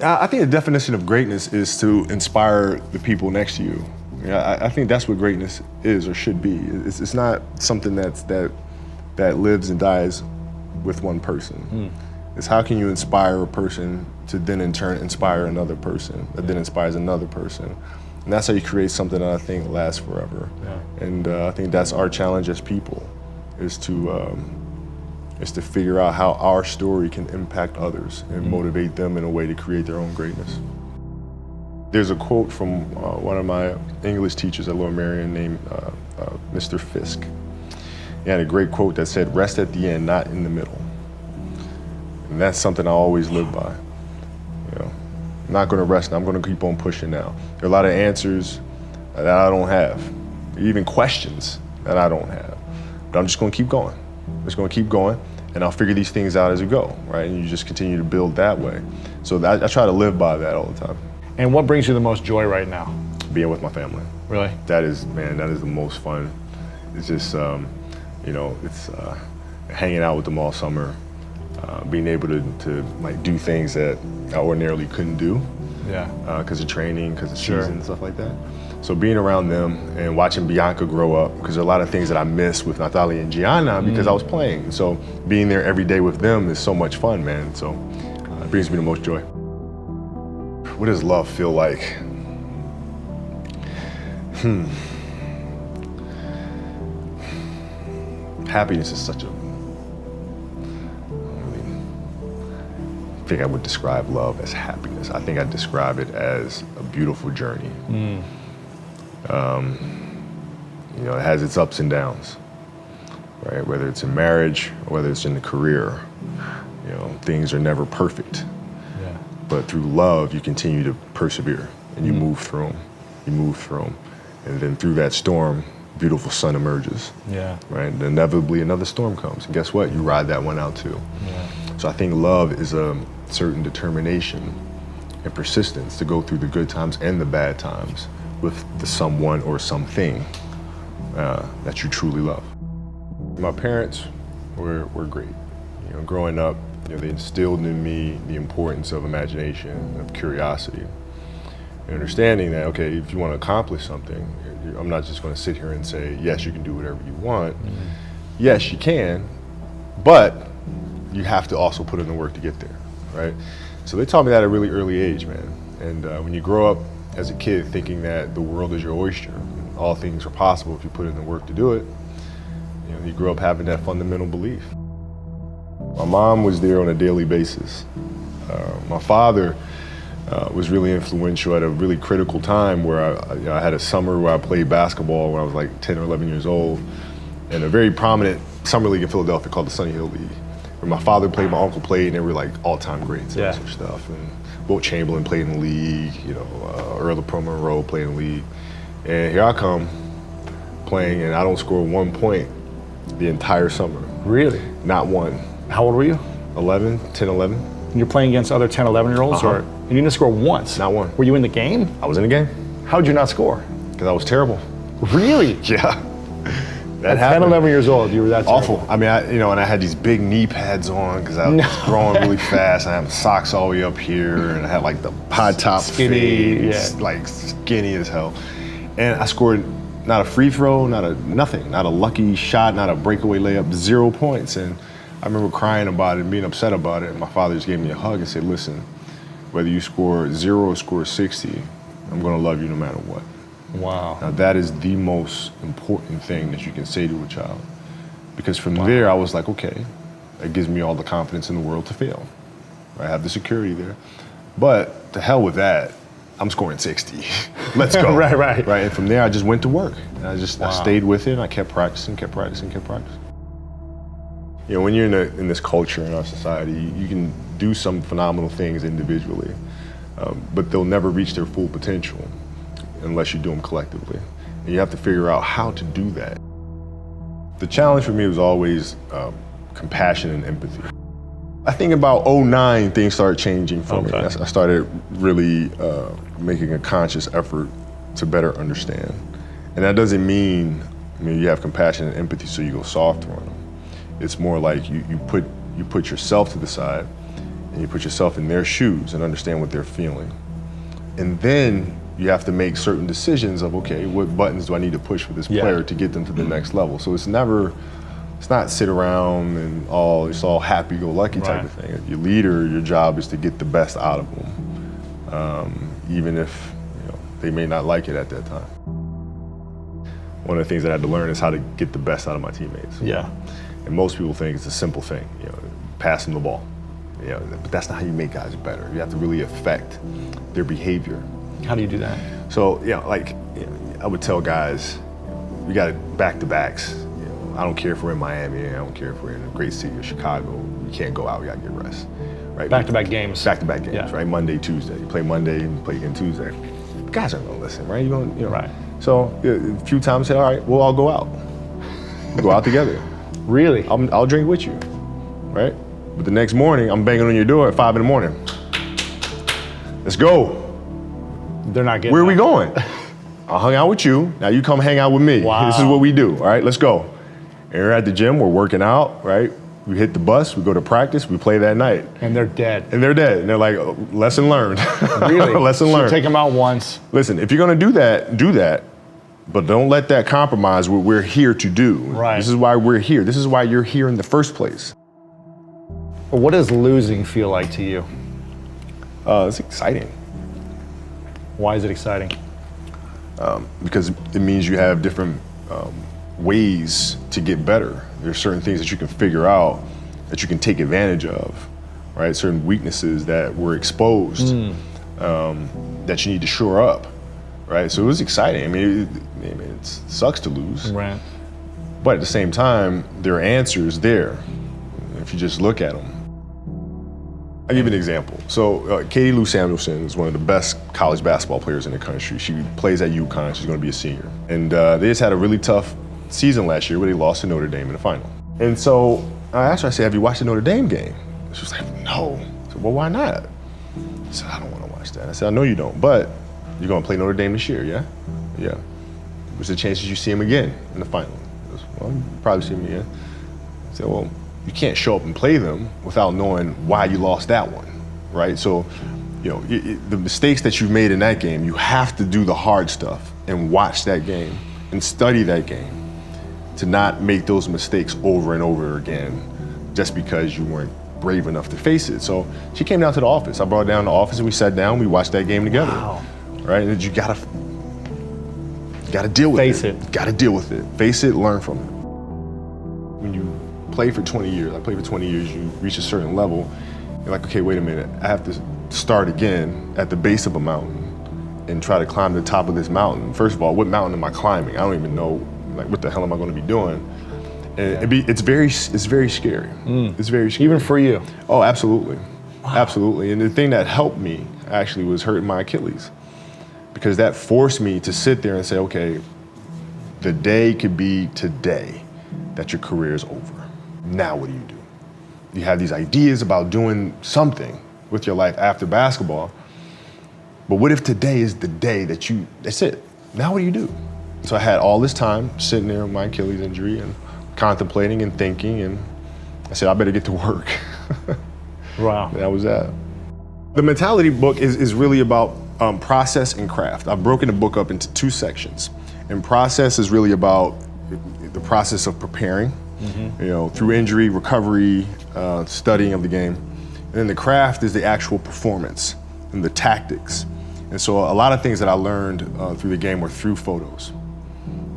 I think the definition of greatness is to inspire the people next to you. I think that's what greatness is or should be. It's not something that lives and dies with one person. It's how can you inspire a person to then in turn inspire another person that then inspires another person. And that's how you create something that I think lasts forever. Yeah. And I think that's our challenge as people, is to figure out how our story can impact others and motivate them in a way to create their own greatness. There's a quote from one of my English teachers at Lower Merion named Mr. Fisk. He had a great quote that said, "Rest at the end, not in the middle." And that's something I always live by. You know, I'm not gonna rest, I'm gonna keep on pushing now. There are a lot of answers that I don't have, even questions that I don't have. But I'm just gonna keep going. I'm just gonna keep going, and I'll figure these things out as we go, right? And you just continue to build that way. So I try to live by that all the time. And what brings you the most joy right now? Being with my family. Really? That is, man, that is the most fun. It's just, you know, it's hanging out with them all summer, being able to like do things that I ordinarily couldn't do. Yeah. Because of training, because of season and stuff like that. So being around them and watching Bianca grow up, because there are a lot of things that I miss with Natalia and Gianna because I was playing. So being there every day with them is so much fun, man. So it brings me the most joy. What does love feel like? Happiness is such a, I think I would describe love as happiness. I think I'd describe it as a beautiful journey. You know, it has its ups and downs, right? Whether it's in marriage or whether it's in the career, you know, things are never perfect. Yeah. But through love, you continue to persevere and you move through them. You move through them. And then through that storm, beautiful sun emerges. Yeah. Right? And inevitably another storm comes. And guess what? You ride that one out too. Yeah. So I think love is a certain determination and persistence to go through the good times and the bad times with the someone or something that you truly love. My parents were great. You know, growing up, you know, they instilled in me the importance of imagination, of curiosity, and understanding that, okay, if you want to accomplish something, I'm not just going to sit here and say, yes, you can do whatever you want. Yes, you can, but you have to also put in the work to get there, right? So they taught me that at a really early age, man. And when you grow up as a kid thinking that the world is your oyster, and all things are possible if you put in the work to do it, you know, you grow up having that fundamental belief. My mom was there on a daily basis. My father was really influential at a really critical time where I had a summer where I played basketball when I was like 10 or 11 years old, in a very prominent summer league in Philadelphia called the Sunny Hill League, where my father played, my uncle played, and they were like all-time greats and such stuff. And Wilt Chamberlain played in the league, you know, Earl of Pro Monroe played in the league. And here I come playing, and I don't score 1 point the entire summer. Really? Not one. How old were you? 11, 10, 11. And you're playing against other 10, 11-year-olds? Or and you didn't score once? Not one. Were you in the game? I was in the game. How'd you not score? Because I was terrible. Really? Yeah. At 10, 11 years old, you were that awful. terrible. I mean, you know, and I had these big knee pads on because I was growing really fast. I had socks all the way up here, and I had like the pod top skinny, fade, like skinny as hell. And I scored not a free throw, nothing, not a lucky shot, not a breakaway layup, 0 points. And I remember crying about it and being upset about it. And my father just gave me a hug and said, "Listen, whether you score 0 or score 60, I'm gonna love you no matter what." Wow. Now that is the most important thing that you can say to a child. Because from there, I was like, okay, that gives me all the confidence in the world to fail. I have the security there. But to hell with that, I'm scoring 60. Let's go. Right. And from there, I just went to work. And I stayed with it, and I kept practicing. You know, when you're in this culture in our society, you can do some phenomenal things individually, but they'll never reach their full potential unless you do them collectively. And you have to figure out how to do that. The challenge for me was always compassion and empathy. I think about 2009, things started changing for me. I started really making a conscious effort to better understand. And that doesn't mean, you have compassion and empathy so you go softer on them. It's more like you put yourself to the side and you put yourself in their shoes and understand what they're feeling. And then you have to make certain decisions of, okay, what buttons do I need to push for this player to get them to the next level? So it's not sit around and it's all happy-go-lucky type of thing. Your leader, your job is to get the best out of them, even if they may not like it at that time. One of the things that I had to learn is how to get the best out of my teammates. Yeah. And most people think it's a simple thing, pass them the ball. But that's not how you make guys better. You have to really affect their behavior. How do you do that? So, I would tell guys, we got back-to-backs. I don't care if we're in Miami, I don't care if we're in a great city of Chicago. We can't go out, we gotta get rest. Right? Back-to-back games. Back-to-back games, right? Monday, Tuesday. You play Monday and you play again Tuesday. Guys aren't gonna listen, right? Right. So a few times say, all right, we'll all go out. We'll go out together. Really? I'll drink with you, right? But the next morning, I'm banging on your door at 5 a.m. Let's go. They're not getting Where are we going? I hung out with you, now you come hang out with me. Wow. This is what we do, all right, let's go. And we're at the gym, we're working out, right? We hit the bus, we go to practice, we play that night. And they're dead. And they're dead. And they're like, oh, lesson learned. Really? Lesson learned. So take them out once. Listen, if you're gonna do that, but don't let that compromise what we're here to do. Right. This is why we're here. This is why you're here in the first place. What does losing feel like to you? It's exciting. Why is it exciting? Because it means you have different ways to get better. There's certain things that you can figure out that you can take advantage of, right? Certain weaknesses that were exposed that you need to shore up, right? So it was exciting. I mean, it sucks to lose, Right. but at the same time, there are answers there if you just look at them. I'll give you an example. So Katie Lou Samuelson is one of the best college basketball players in the country. She plays at UConn, she's gonna be a senior. And they just had a really tough season last year where they lost to Notre Dame in the final. And so I asked her, I said, have you watched the Notre Dame game? She was like, no. I said, well, why not? I said, I don't wanna watch that. I said, I know you don't, but you're gonna play Notre Dame this year, yeah? Yeah. What's the chances you see him again in the final? She goes, well, you probably see him again. I said, well, you can't show up and play them without knowing why you lost that one, right? So, the mistakes that you've made in that game, you have to do the hard stuff and watch that game and study that game to not make those mistakes over and over again just because you weren't brave enough to face it. So she came down to the office. I brought her down to the office and we sat down, we watched that game together. Wow. Right? And you gotta deal with it. Face it. You gotta deal with it. Face it, learn from it. When you play for 20 years, I played for 20 years, you reach a certain level, you're like, okay, wait a minute, I have to start again at the base of a mountain and try to climb the top of this mountain. First of all, what mountain am I climbing? I don't even know, like, what the hell am I gonna be doing? And it's very scary. It's very scary. Even for you? Oh, absolutely. Wow. Absolutely. And the thing that helped me actually was hurting my Achilles, because that forced me to sit there and say, okay, the day could be today that your career is over. Now what do? You have these ideas about doing something with your life after basketball, but what if today is the day that's it? Now what do you do? So I had all this time sitting there with my Achilles injury and contemplating and thinking, and I said, I better get to work. Wow. And that was that. The mentality book is really about process and craft. I've broken the book up into 2 sections. And process is really about the process of preparing, through injury, recovery, studying of the game. And then the craft is the actual performance and the tactics. And so a lot of things that I learned through the game were through photos.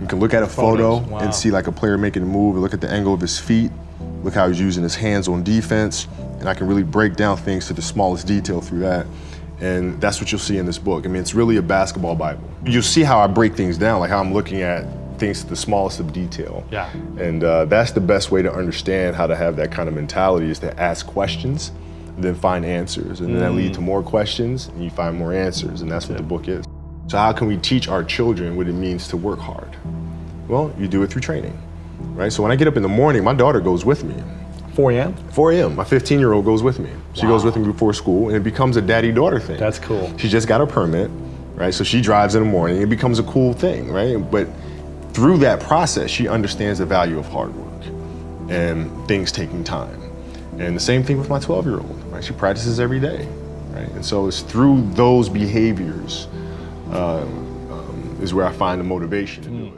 You can look at a photo and see like a player making a move, and look at the angle of his feet, look how he's using his hands on defense, and I can really break down things to the smallest detail through that. And that's what you'll see in this book. I mean, it's really a basketball Bible. You'll see how I break things down, like how I'm looking at things to the smallest of detail. Yeah. And that's the best way to understand how to have that kind of mentality, is to ask questions, and then find answers. And then that lead to more questions, and you find more answers, and that's what the book is. So how can we teach our children what it means to work hard? Well, you do it through training, right? So when I get up in the morning, my daughter goes with me. 4 a.m.? 4 a.m. My 15-year-old goes with me. She goes with me before school, and it becomes a daddy-daughter thing. That's cool. She just got her permit, right? So she drives in the morning. It becomes a cool thing, right? But through that process, she understands the value of hard work and things taking time. And the same thing with my 12-year-old. right? She practices every day, right? And so it's through those behaviors is where I find the motivation to do it.